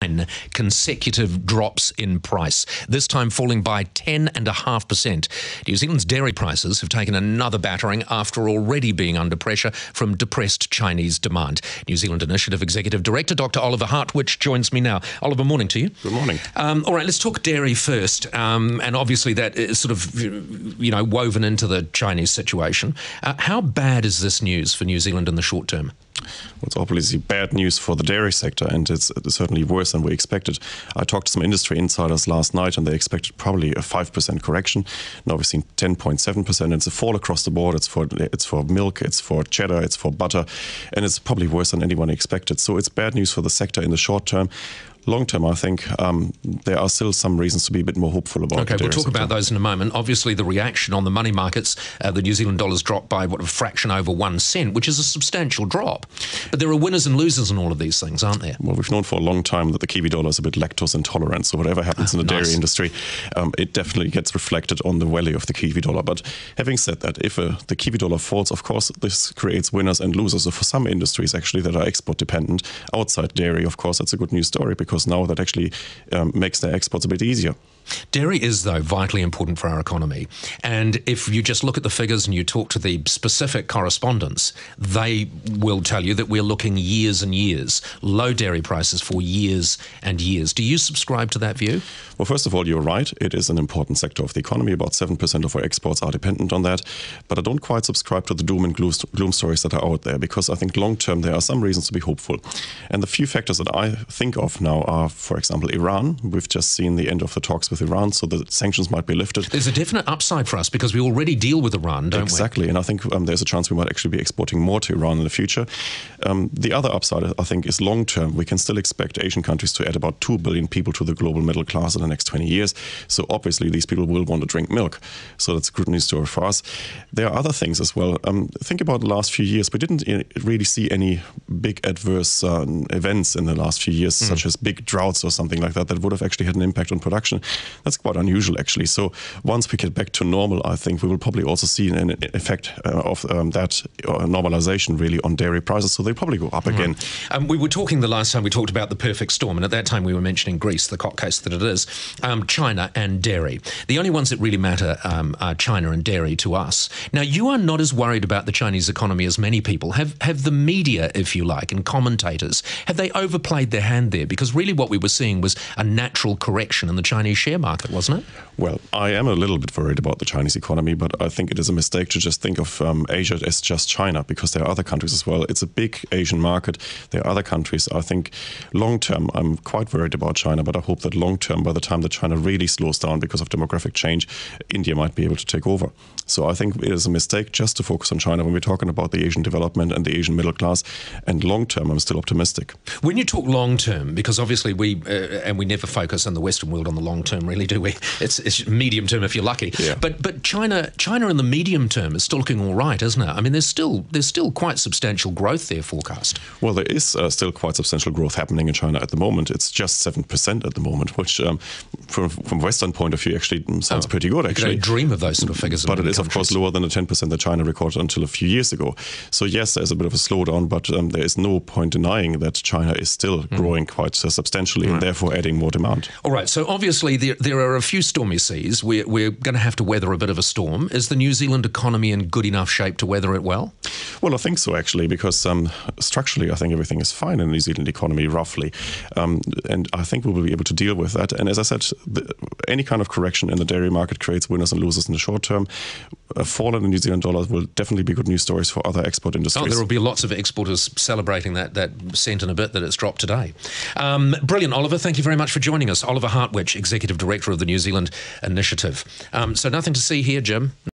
9 consecutive drops in price, this time falling by 10.5%. New Zealand's dairy prices have taken another battering after already being under pressure from depressed Chinese demand. New Zealand Initiative Executive Director Dr. Oliver Hartwich joins me now. Oliver, morning to you. Good morning. All right, let's talk dairy first. And obviously that is sort of, woven into the Chinese situation. How bad is this news for New Zealand in the short term? Well, it's obviously bad news for the dairy sector, and it's certainly worse than we expected. I talked to some industry insiders last night, and they expected probably a 5% correction. Now we've seen 10.7%. It's a fall across the board. It's for milk, it's for cheddar, it's for butter, and it's probably worse than anyone expected. So it's bad news for the sector in the short term. Long term, I think there are still some reasons to be a bit more hopeful about. Okay, we'll talk about those in a moment. Obviously, the reaction on the money markets, the New Zealand dollar's dropped by a fraction over 1 cent, which is a substantial drop. But there are winners and losers in all of these things, aren't there? Well, we've known for a long time that the kiwi dollar is a bit lactose intolerant. So whatever happens in the dairy industry, it definitely gets reflected on the value of the kiwi dollar. But having said that, if the kiwi dollar falls, of course, this creates winners and losers. So for some industries, actually, that are export dependent, outside dairy, of course, that's a good news story, because now that actually makes their exports a bit easier. Dairy is, though, vitally important for our economy. And if you just look at the figures and you talk to the specific correspondents, they will tell you that we're looking years and years, low dairy prices for years and years. Do you subscribe to that view? Well, first of all, you're right. It is an important sector of the economy. About 7% of our exports are dependent on that. But I don't quite subscribe to the doom and gloom stories that are out there, because I think long-term there are some reasons to be hopeful. And the few factors that I think of now are, for example, Iran. We've just seen the end of the talks with Iran, so the sanctions might be lifted. There's a definite upside for us because we already deal with Iran, don't we? Exactly, and I think there's a chance we might actually be exporting more to Iran in the future. The other upside, I think, is long-term. We can still expect Asian countries to add about 2 billion people to the global middle class in the next 20 years. So obviously these people will want to drink milk. So that's a good news story for us. There are other things as well. Think about the last few years. We didn't really see any big adverse events in the last few years, such as big droughts or something like that would have actually had an impact on production. That's quite unusual, actually. So once we get back to normal, I think we will probably also see an effect of that normalization really on dairy prices. So they'll probably go up again. We were talking the last time we talked about the perfect storm, and at that time we were mentioning Greece, the court case that it is, China and dairy. The only ones that really matter are China and dairy to us. Now, you are not as worried about the Chinese economy as many people. Have the media, if you like, and commentators, have they overplayed their hand there? Because really what we were seeing was a natural correction in the Chinese share market, wasn't it? Well, I am a little bit worried about the Chinese economy, but I think it is a mistake to just think of Asia as just China, because there are other countries as well. It's a big Asian market. There are other countries. I think long-term, I'm quite worried about China, but I hope that long-term, by the time that China really slows down because of demographic change, India might be able to take over. So I think it is a mistake just to focus on China when we're talking about the Asian development and the Asian middle class. And long-term, I'm still optimistic. When you talk long-term, because obviously we never focus in the Western world on the long-term, really, do we? It's medium-term if you're lucky. Yeah. But China in the medium term is still looking all right, isn't it? I mean, there's still quite substantial growth there forecast. Well, there is still quite substantial growth happening in China at the moment. It's just 7% at the moment, which from Western point of view actually sounds pretty good, actually. You don't dream of those sort of figures. But it is, of course, lower than the 10% that China recorded until a few years ago. So yes, there's a bit of a slowdown, but there is no point denying that China is still growing quite substantially and therefore adding more demand. All right, so obviously there are a few stormy seas. We're going to have to weather a bit of a storm. Is the New Zealand economy in good enough shape to weather it well? Well, I think so, actually, because structurally I think everything is fine in the New Zealand economy, roughly. And I think we will be able to deal with that. And as I said, any kind of correction in the dairy market creates winners and losers in the short term. A fall in the New Zealand dollar will definitely be good news stories for other export industries. Oh, there will be lots of exporters celebrating that cent and a bit that it's dropped today. Brilliant, Oliver. Thank you very much for joining us. Oliver Hartwich, Executive Director of the New Zealand Initiative. So nothing to see here, Jim.